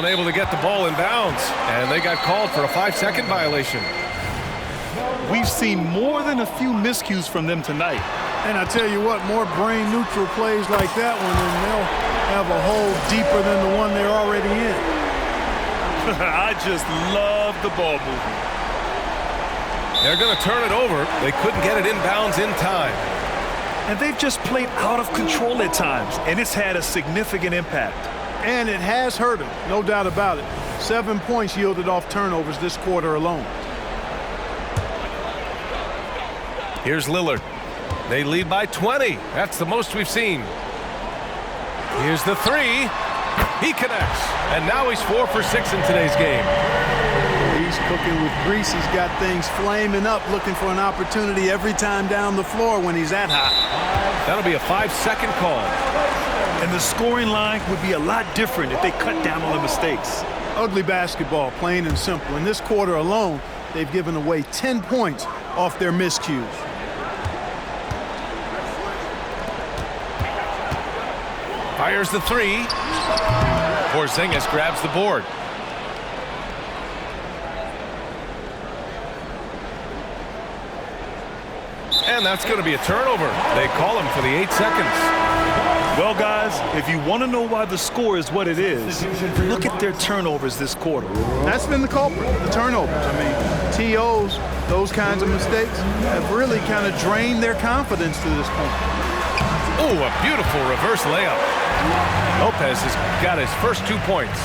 Unable to get the ball in bounds, and they got called for a 5-second violation. We've seen more than a few miscues from them tonight. And I tell you what, more brain-neutral plays like that one, and they'll have a hole deeper than the one they're already in. I just love the ball movement. They're going to turn it over. They couldn't get it inbounds in time. And they've just played out of control at times, and it's had a significant impact. And it has hurt them, no doubt about it. 7 points yielded off turnovers this quarter alone. Here's Lillard. They lead by 20. That's the most we've seen. Here's the three. He connects. And now he's 4 for 6 in today's game. He's cooking with grease. He's got things flaming up, looking for an opportunity every time down the floor when he's that hot. That'll be a 5-second call. And the scoring line would be a lot different if they cut down on the mistakes. Ugly basketball, plain and simple. In this quarter alone, they've given away 10 points off their miscues. Fires the three. Porzingis grabs the board. And that's going to be a turnover. They call him for the 8 seconds. Well, guys, if you want to know why the score is what it is, look at their turnovers this quarter. That's been the culprit, the turnovers. I mean, TOs, those kinds of mistakes have really kind of drained their confidence to this point. Oh, a beautiful reverse layup. Lopez has got his first 2 points.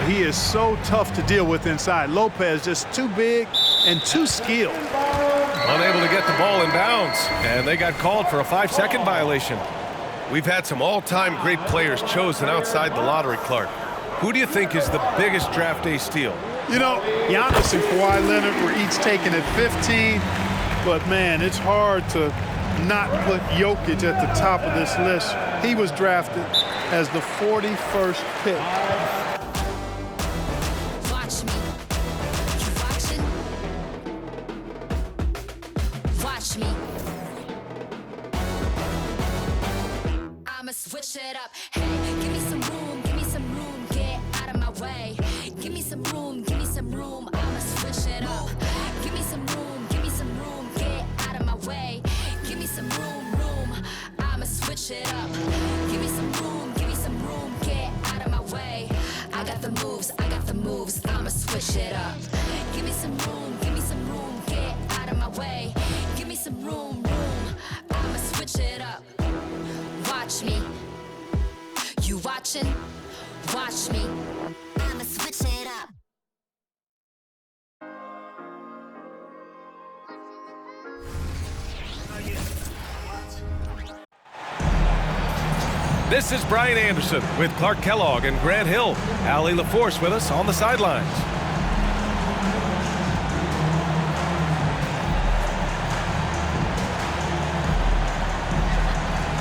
He is so tough to deal with inside. Lopez just too big and too skilled. Unable to get the ball in bounds, and they got called for a 5-second violation. We've had some all-time great players chosen outside the lottery, Clark. Who do you think is the biggest draft day steal? You know, Giannis and Kawhi Leonard were each taken at 15, but man, it's hard to not put Jokic at the top of this list. He was drafted as the 41st pick. Watch me. You watching? Watch me. I'ma switch it up. Hey, give me some room, get out of my way. Give me some room, I'ma switch it up. Give me some room, get out of my way. Give me some room, I'ma switch it up. Give me some room, get out of my way. I got the moves, I'ma switch it up. Give me some room, get out of my way. Give me some room, I'ma switch it up. Watch me. You watching? Watch me. I'ma switch it up. This is Brian Anderson with Clark Kellogg and Grant Hill. Allie LaForce with us on the sidelines.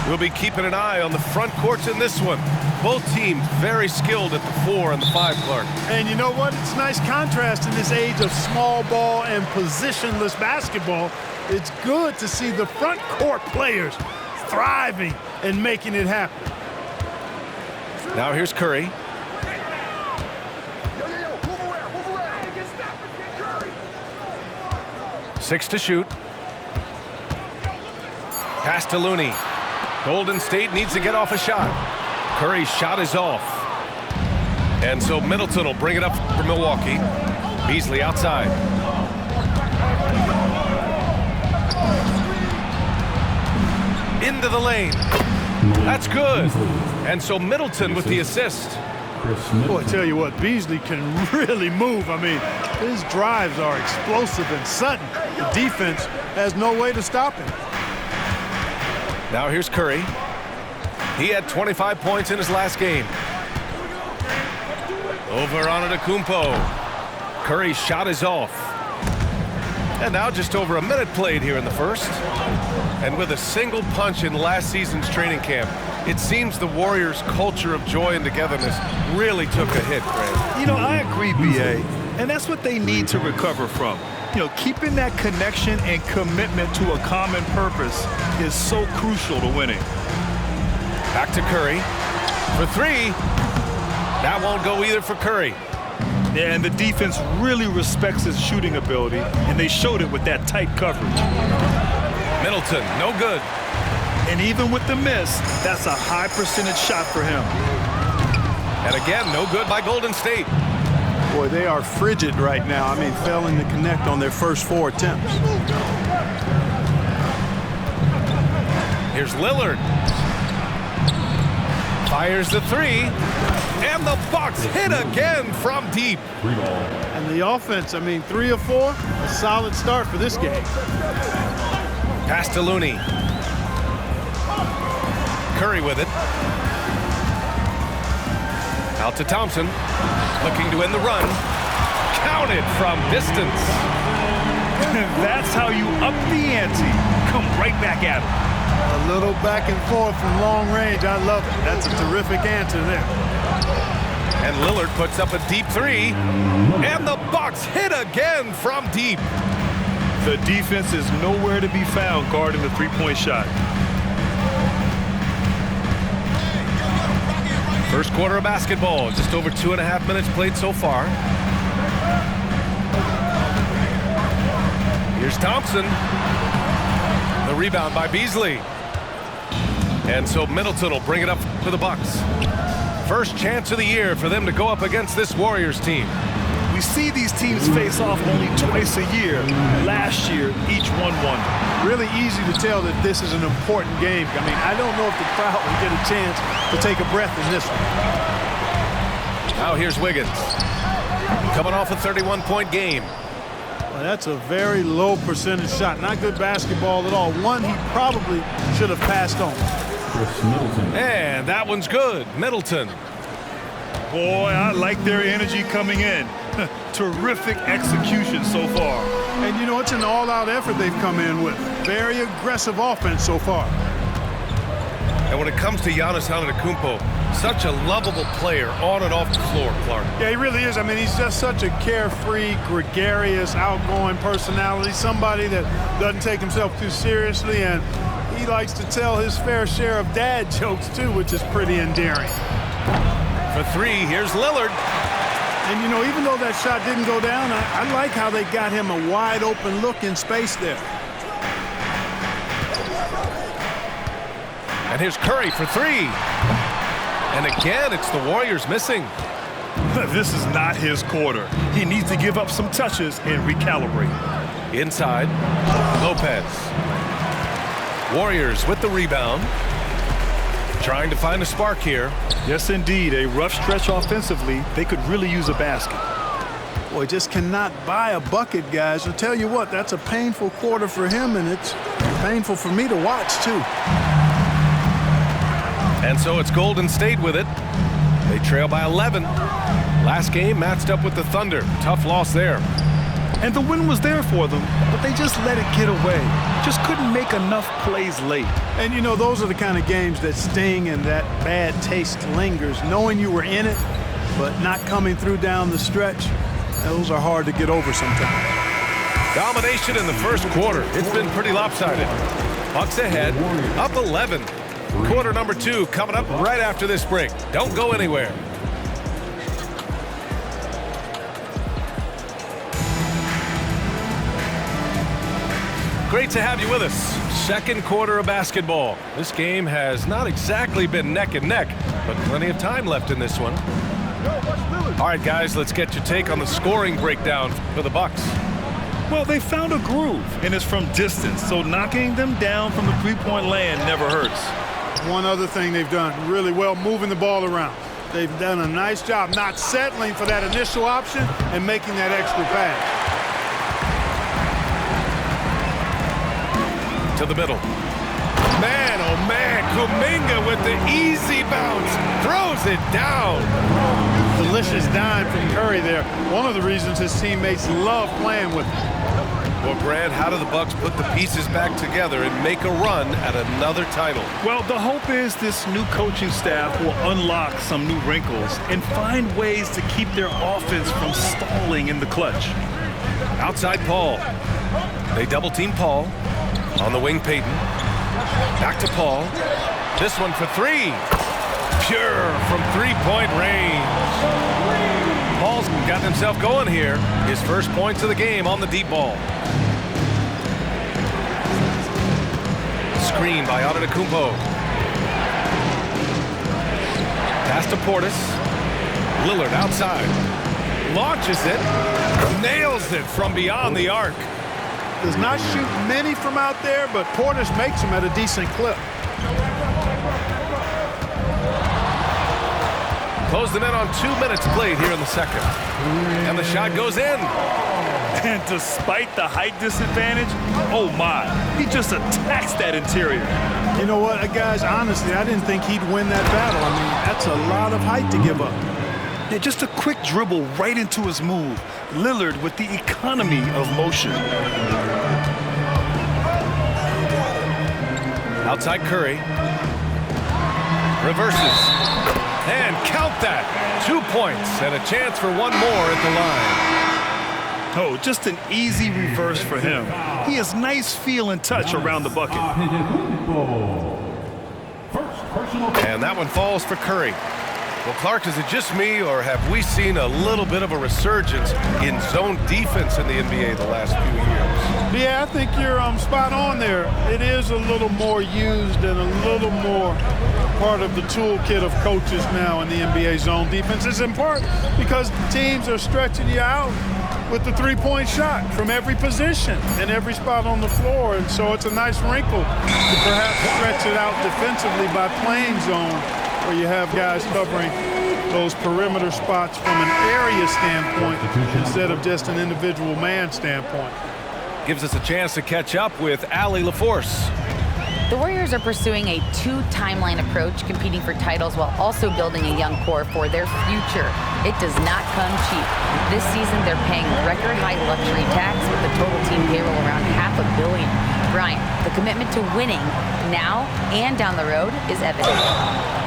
We'll be keeping an eye on the front courts in this one. Both teams very skilled at the 4 and the 5, Clark. And you know what? It's a nice contrast in this age of small ball and positionless basketball. It's good to see the front court players thriving and making it happen. Now here's Curry. 6 to shoot. Pass to Looney. Golden State needs to get off a shot. Curry's shot is off. And so Middleton will bring it up for Milwaukee. Beasley outside. Into the lane. That's good. And so Middleton with the assist. Boy, I tell you what, Beasley can really move. I mean, his drives are explosive and sudden. The defense has no way to stop him. Now here's Curry. He had 25 points in his last game. Over on Antetokounmpo. Curry's shot is off. And now just over a minute played here in the first. And with a single punch in last season's training camp, it seems the Warriors' culture of joy and togetherness really took a hit, Grant. You know, I agree, B.A., and that's what they need to recover from. You know, keeping that connection and commitment to a common purpose is so crucial to winning. Back to Curry for 3. That won't go either for Curry. Yeah, and the defense really respects his shooting ability, and they showed it with that tight coverage. Middleton, no good. And even with the miss, that's a high percentage shot for him. And again, no good by Golden State. Boy, they are frigid right now. I mean, failing to connect on their first 4 attempts. Here's Lillard. Fires the 3. And the Bucks hit again from deep. And the offense, I mean, 3 of 4, a solid start for this game. Pass to Looney. Curry with it. Out to Thompson. Looking to end the run. Counted from distance. That's how you up the ante. Come right back at him. A little back and forth from long range. I love it. That's a terrific answer there. And Lillard puts up a deep 3. And the Bucks hit again from deep. The defense is nowhere to be found guarding the three-point shot. First quarter of basketball. Just over 2.5 minutes played so far. Here's Thompson. The rebound by Beasley. And so Middleton will bring it up to the Bucks. First chance of the year for them to go up against this Warriors team. We see these teams face off only twice a year. Last year, each won one. Really easy to tell that this is an important game. I mean, I don't know if the crowd will get a chance to take a breath in this one. Now here's Wiggins. Coming off a 31-point game. Well, that's a very low percentage shot. Not good basketball at all. One he probably should have passed on. And that one's good. Middleton. Boy, I like their energy coming in. Terrific execution so far. And you know, it's an all-out effort they've come in with. Very aggressive offense so far. And when it comes to Giannis Antetokounmpo, such a lovable player on and off the floor, Clark. Yeah, he really is. I mean, he's just such a carefree, gregarious, outgoing personality. Somebody that doesn't take himself too seriously, and he likes to tell his fair share of dad jokes too, which is pretty endearing. For 3, here's Lillard. And, you know, even though that shot didn't go down, I like how they got him a wide-open look in space there. And here's Curry for 3. And again, it's the Warriors missing. This is not his quarter. He needs to give up some touches and recalibrate. Inside, Lopez. Warriors with the rebound. Trying to find a spark here. Yes, indeed. A rough stretch offensively. They could really use a basket. Boy, just cannot buy a bucket, guys. I'll tell you what, that's a painful quarter for him, and it's painful for me to watch, too. And so it's Golden State with it. They trail by 11. Last game matched up with the Thunder. Tough loss there. And the win was there for them, but they just let it get away. Just couldn't make enough plays late. And, you know, those are the kind of games that sting and that bad taste lingers. Knowing you were in it, but not coming through down the stretch, those are hard to get over sometimes. Domination in the first quarter. It's been pretty lopsided. Bucks ahead, up 11. Quarter number 2 coming up right after this break. Don't go anywhere. Great to have you with us. Second quarter of basketball. This game has not exactly been neck and neck, but plenty of time left in this one. All right, guys, let's get your take on the scoring breakdown for the Bucks. Well, they found a groove, and it's from distance, so knocking them down from the three-point land never hurts. One other thing they've done really well, moving the ball around. They've done a nice job not settling for that initial option and making that extra pass. To the middle. Man, oh man, Kuminga with the easy bounce. Throws it down. Delicious dime from Curry there. One of the reasons his teammates love playing with him. Well, Brad, how do the Bucks put the pieces back together and make a run at another title? Well, the hope is this new coaching staff will unlock some new wrinkles and find ways to keep their offense from stalling in the clutch. Outside Paul. They double-team Paul. On the wing, Payton. Back to Paul. This one for 3. Sure, from three-point range. Paul's got himself going here. His first points of the game on the deep ball. Screen by Antetokounmpo. Pass to Portis. Lillard outside. Launches it. Nails it from beyond the arc. Does not shoot many from out there, but Portis makes them at a decent clip. Closed it in on 2 minutes played here in the second. And the shot goes in. And despite the height disadvantage, oh my, he just attacks that interior. You know what, guys, honestly, I didn't think he'd win that battle. I mean, that's a lot of height to give up. Yeah, just a quick dribble right into his move. Lillard with the economy of motion. Outside Curry. Reverses. And count that. 2 points and a chance for one more at the line. Oh, just an easy reverse for him. He has nice feel and touch around the bucket. And that one falls for Curry. Well, Clark, is it just me, or have we seen a little bit of a resurgence in zone defense in the NBA the last few years? Yeah, I think you're spot on there. It is a little more used and a little more part of the toolkit of coaches now in the NBA zone defense. It's in part because teams are stretching you out with the three-point shot from every position and every spot on the floor. And so it's a nice wrinkle to perhaps stretch it out defensively by playing zone, where you have guys covering those perimeter spots from an area standpoint instead of just an individual man standpoint. Gives us a chance to catch up with Allie LaForce. The Warriors are pursuing a two-timeline approach, competing for titles while also building a young core for their future. It does not come cheap. This season, they're paying record-high luxury tax with the total team payroll around $500 million. Brian, the commitment to winning now and down the road is evident.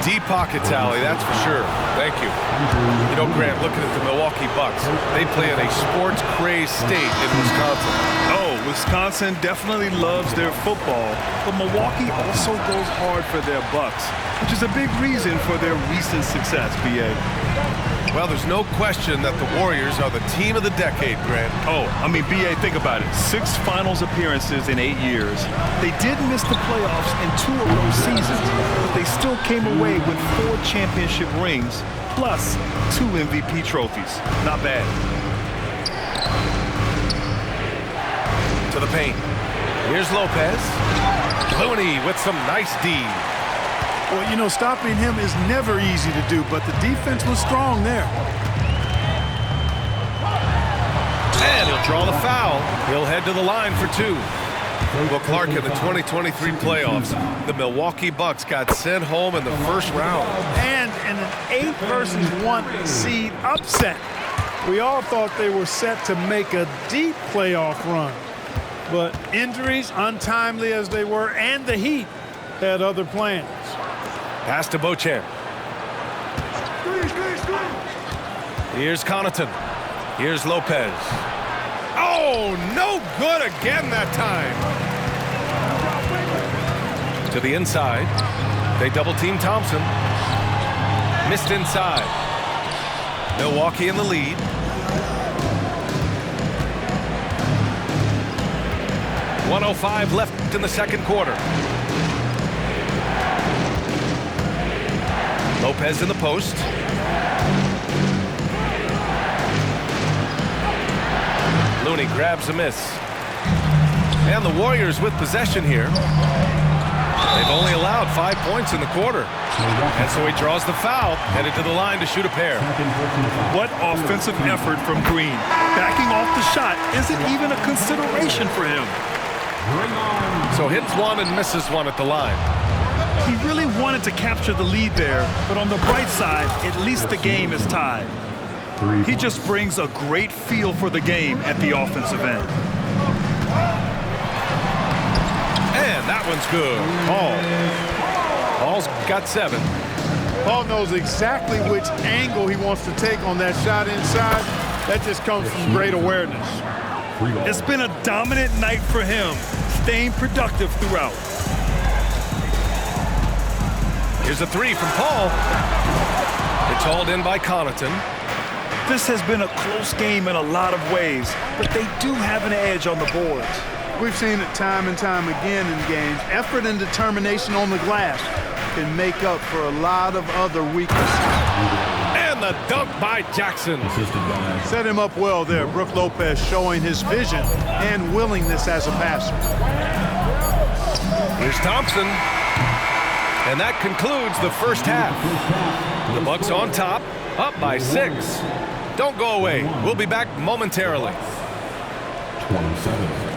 Deep pockets, Allie, that's for sure. Thank you. You know, Grant, looking at the Milwaukee Bucks, they play in a sports-crazed state in Wisconsin. Oh, Wisconsin definitely loves their football, but Milwaukee also goes hard for their Bucks, which is a big reason for their recent success, B.A. Well, there's no question that the Warriors are the team of the decade, Grant. Oh, I mean, B.A., think about it. 6 finals appearances in 8 years. They did miss the playoffs in 2 of those seasons, but they still came away with 4 championship rings, plus 2 MVP trophies. Not bad. To the paint. Here's Lopez. Looney with some nice D. Well, you know, stopping him is never easy to do, but the defense was strong there. And he'll draw the foul. He'll head to the line for 2. Well, Clark, in the 2023 playoffs, the Milwaukee Bucks got sent home in the first round. And in an 8 versus 1 seed upset. We all thought they were set to make a deep playoff run. But injuries, untimely as they were, and the Heat had other plans. Pass to Beauchamp. Here's Connaughton. Here's Lopez. Oh, no good again that time. To the inside. They double-team Thompson. Missed inside. Milwaukee in the lead. .105 left in the second quarter. Lopez in the post. Looney grabs a miss. And the Warriors with possession here. They've only allowed 5 points in the quarter. And so he draws the foul, headed to the line to shoot a pair. What offensive effort from Green. Backing off the shot isn't even a consideration for him. So hits one and misses one at the line. He really wanted to capture the lead there, but on the bright side, at least the game is tied. He just brings a great feel for the game at the offensive end. And that one's good. Paul's got 7. Paul knows exactly which angle he wants to take on that shot inside. That just comes from great awareness. It's been a dominant night for him, staying productive throughout. Here's a three from Paul. It's hauled in by Connaughton. This has been a close game in a lot of ways, but they do have an edge on the boards. We've seen it time and time again in games. Effort and determination on the glass can make up for a lot of other weaknesses. And the dunk by Jackson. Set him up well there. Brook Lopez showing his vision and willingness as a passer. Here's Thompson. And that concludes the first half. The Bucks on top, up by 6. Don't go away. We'll be back momentarily. 27.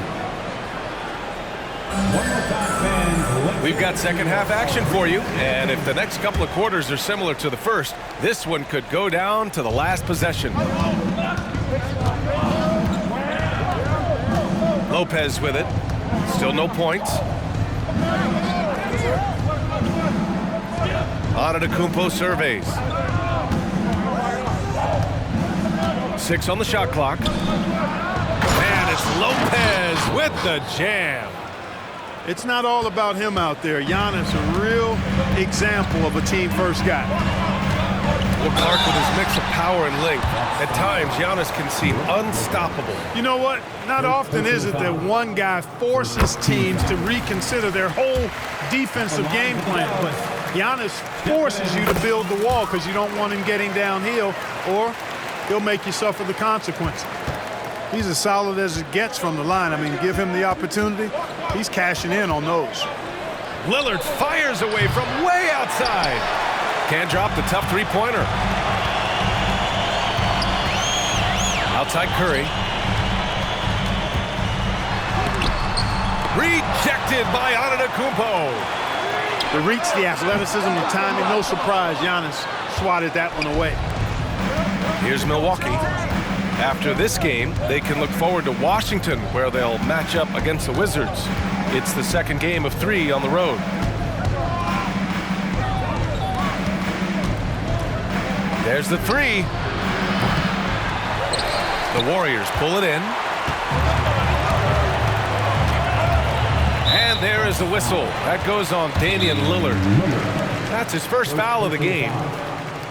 We've got second half action for you, and if the next couple of quarters are similar to the first, this one could go down to the last possession. Lopez with it. Still no points. Antetokounmpo surveys. 6 on the shot clock. And it's Lopez with the jam. It's not all about him out there. Giannis, a real example of a team-first guy. Well, Clark, with his mix of power and length, at times Giannis can seem unstoppable. You know what? Not often is it that one guy forces teams to reconsider their whole defensive game plan, but Giannis forces you to build the wall because you don't want him getting downhill, or he'll make you suffer the consequences. He's as solid as it gets from the line. I mean, give him the opportunity. He's cashing in on those. Lillard fires away from way outside. Can't drop the tough three-pointer. Outside Curry. Rejected by Antetokounmpo. The reach, the athleticism, the timing, no surprise Giannis swatted that one away. Here's Milwaukee. After this game, they can look forward to Washington, where they'll match up against the Wizards. It's the second game of 3 on the road. There's the 3. The Warriors pull it in. And there is the whistle. That goes on Damian Lillard. That's his first foul of the game.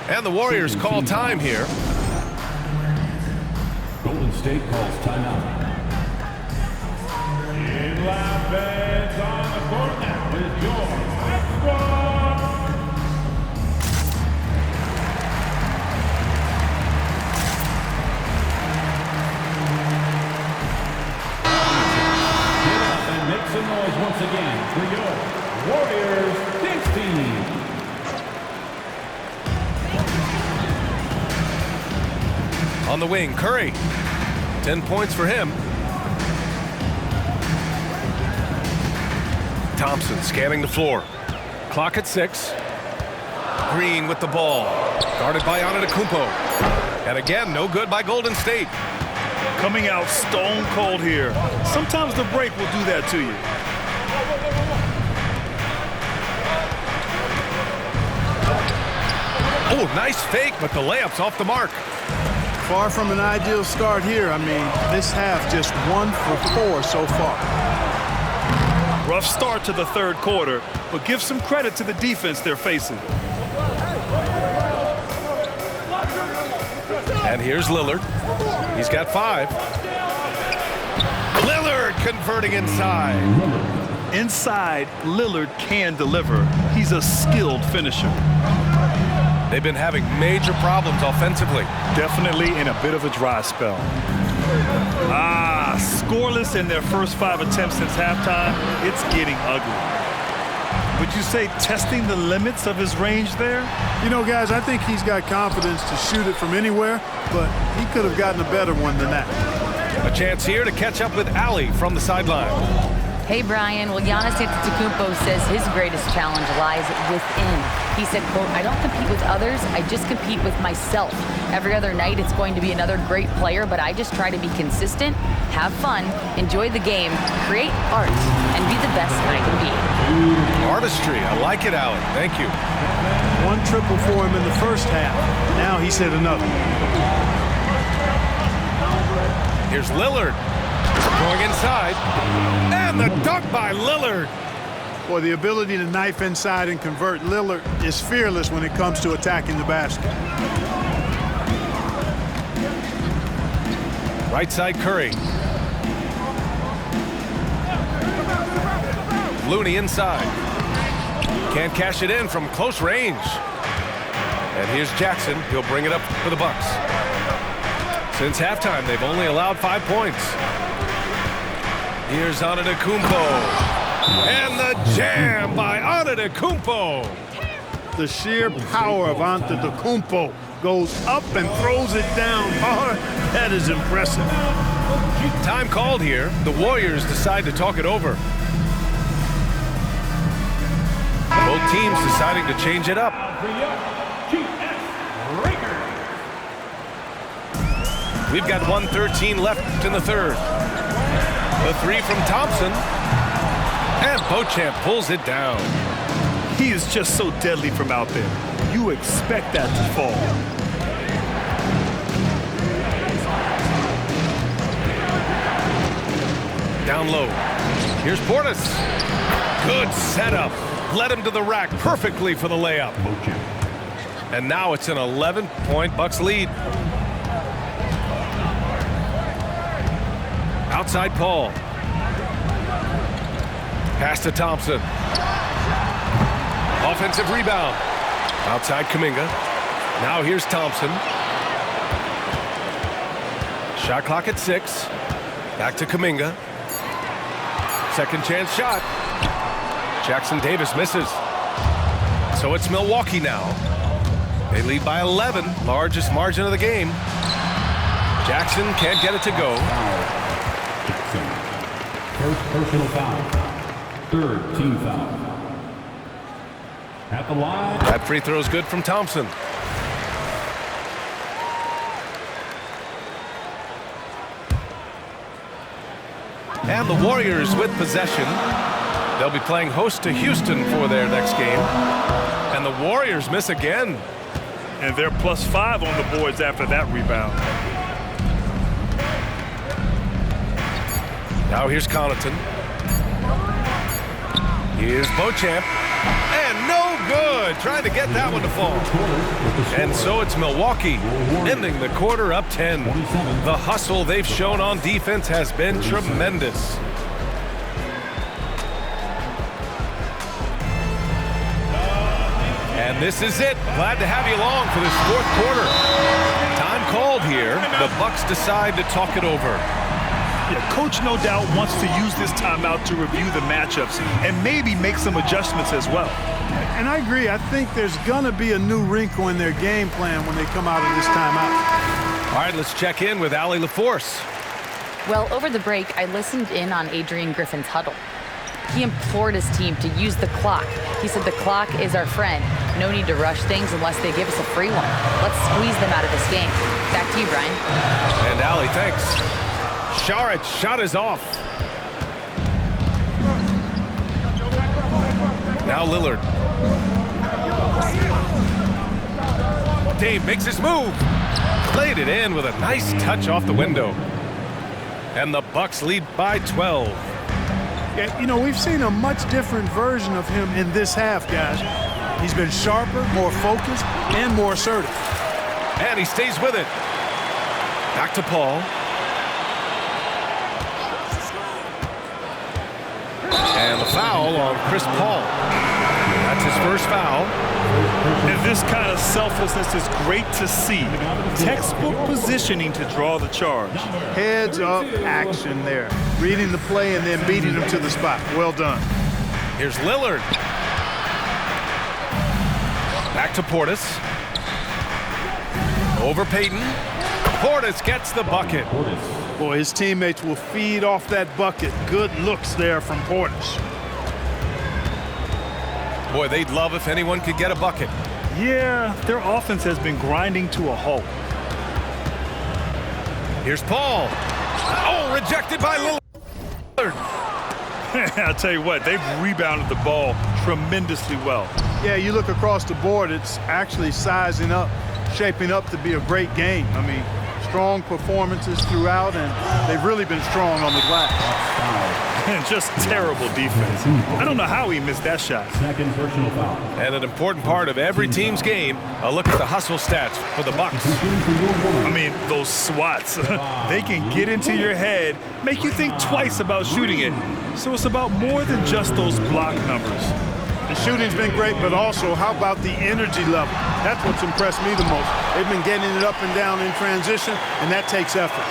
And the Warriors call time here. Golden State calls timeout. Inbound fans on the court now with your squad. Get up and make some noise once again for your Warriors dance team. On the wing, Curry. 10 points for him. Thompson scanning the floor. Clock at 6. Green with the ball. Guarded by Antetokounmpo. And again, no good by Golden State. Coming out stone cold here. Sometimes the break will do that to you. Oh, nice fake, but the layup's off the mark. Far from an ideal start here. I mean, this half just 1 for 4 so far. Rough start to the third quarter, but give some credit to the defense they're facing. And here's Lillard. He's got 5. Lillard converting inside. Inside, Lillard can deliver. He's a skilled finisher. They've been having major problems offensively. Definitely in a bit of a dry spell. Scoreless in their first 5 attempts since halftime. It's getting ugly. Would you say testing the limits of his range there? You know, guys, I think he's got confidence to shoot it from anywhere, but he could have gotten a better one than that. A chance here to catch up with Allie from the sideline. Hey, Brian. Well, Giannis Antetokounmpo says his greatest challenge lies within. He said, quote, "I don't compete with others. I just compete with myself. Every other night it's going to be another great player, but I just try to be consistent, have fun, enjoy the game, create art, and be the best I can be." Artistry. I like it, Allie. Thank you. 1 triple for him in the first half. Now he's hit another. Here's Lillard. Going inside. And the dunk by Lillard. Boy, the ability to knife inside and convert. Lillard is fearless when it comes to attacking the basket. Right side Curry. Looney inside. Can't cash it in from close range. And here's Jackson. He'll bring it up for the Bucks. Since halftime, they've only allowed 5 points. Here's Antetokounmpo. And the jam by Antetokounmpo. The sheer power of Antetokounmpo goes up and throws it down hard. That is impressive. Time called here. The Warriors decide to talk it over. Both teams deciding to change it up. We've got 1:13 left in the third. The three from Thompson. And Beauchamp pulls it down. He is just so deadly from out there. You expect that to fall. Down low. Here's Portis. Good setup. Led him to the rack perfectly for the layup. And now it's an 11-point Bucks lead. Outside Paul. Pass to Thompson. Offensive rebound. Outside Kuminga. Now here's Thompson. Shot clock at 6. Back to Kuminga. Second chance shot. Jackson Davis misses. So it's Milwaukee now. They lead by 11, largest margin of the game. Jackson can't get it to go. First personal foul. Third team foul. At the line. That free throw is good from Thompson. And the Warriors with possession. They'll be playing host to Houston for their next game. And the Warriors miss again. And they're +5 on the boards after that rebound. Now here's Connaughton. Here's Beauchamp. And no good. Trying to get that one to fall. And so it's Milwaukee ending the quarter up 10. The hustle they've shown on defense has been tremendous. And this is it. Glad to have you along for this fourth quarter. Time called here. The Bucks decide to talk it over. Yeah, Coach no doubt wants to use this timeout to review the matchups and maybe make some adjustments as well. And I agree. I think there's going to be a new wrinkle in their game plan when they come out of this timeout. All right, let's check in with Allie LaForce. Well, over the break, I listened in on Adrian Griffin's huddle. He implored his team to use the clock. He said the clock is our friend. No need to rush things unless they give us a free one. Let's squeeze them out of this game. Back to you, Brian. And Allie, thanks. Sharit's shot is off. Now Lillard. Dave makes his move. Played it in with a nice touch off the window. And the Bucks lead by 12. Yeah, you know, we've seen a much different version of him in this half, guys. He's been sharper, more focused, and more assertive. And he stays with it. Back to Paul. And the foul on Chris Paul. That's his first foul. And this kind of selflessness is great to see. Textbook positioning to draw the charge. Heads up action there. Reading the play and then beating him to the spot. Well done. Here's Lillard. Back to Portis. Over Payton. Portis gets the bucket. Boy, his teammates will feed off that bucket. Good looks there from Portis. Boy, they'd love if anyone could get a bucket. Yeah, their offense has been grinding to a halt. Here's Paul. Oh, rejected by Lillard. I'll tell you what, they've rebounded the ball tremendously well. Yeah, you look across the board, it's actually sizing up, shaping up to be a great game. I mean, strong performances throughout, and they've really been strong on the glass. And just terrible defense. I don't know how he missed that shot. Second personal foul. And an important part of every team's game, a look at the hustle stats for the Bucks. I mean, those swats, they can get into your head, make you think twice about shooting it. So it's about more than just those block numbers. The shooting's been great, but also how about the energy level? That's what's impressed me the most. They've been getting it up and down in transition, and that takes effort.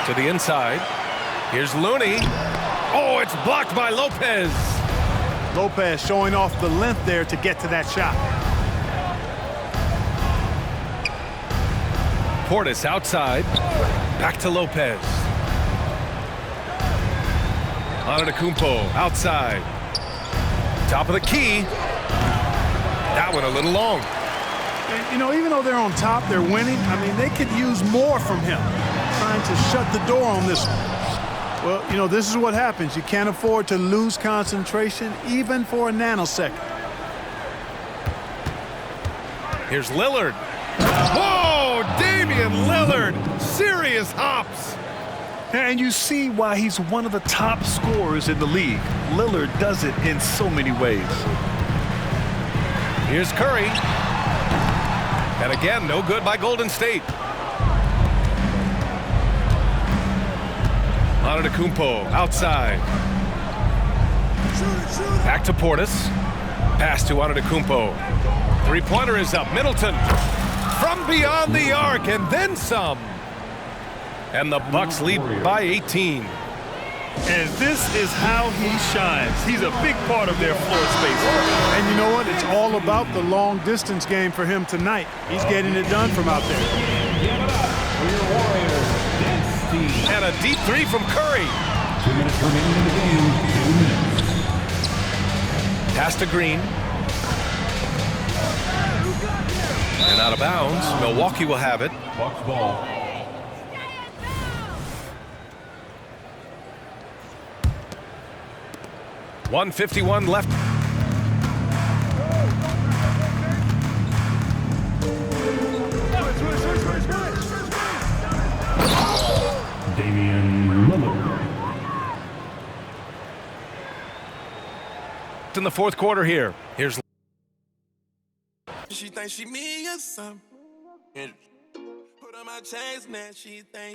To the inside. Here's Looney. Oh, it's blocked by Lopez. Lopez showing off the length there to get to that shot. Portis outside. Back to Lopez. Antetokounmpo outside. Top of the key. That one a little long. And, you know, even though they're on top, they're winning. I mean, they could use more from him. Trying to shut the door on this one. Well, you know, this is what happens. You can't afford to lose concentration even for a nanosecond. Here's Lillard. Whoa, Damian Lillard. Serious hops. And you see why he's one of the top scorers in the league. Lillard does it in so many ways. Here's Curry. And again, no good by Golden State. Antetokounmpo outside. Back to Portis. Pass to Antetokounmpo. Three-pointer is up. Middleton from beyond the arc and then some. And the Bucks lead by 18. And this is how he shines. He's a big part of their floor space. And you know what? It's all about the long-distance game for him tonight. He's getting it done from out there. Give it up for your Warriors, Vince Steve. And a deep three from Curry. 2 minutes remaining in the game. 2 minutes. Pass to Green. And out of bounds. Milwaukee will have it. Bucks ball. .151 left. Damian Lillard. In the fourth quarter here. Here's She thinks she me or something. Put on my chains now, she thinks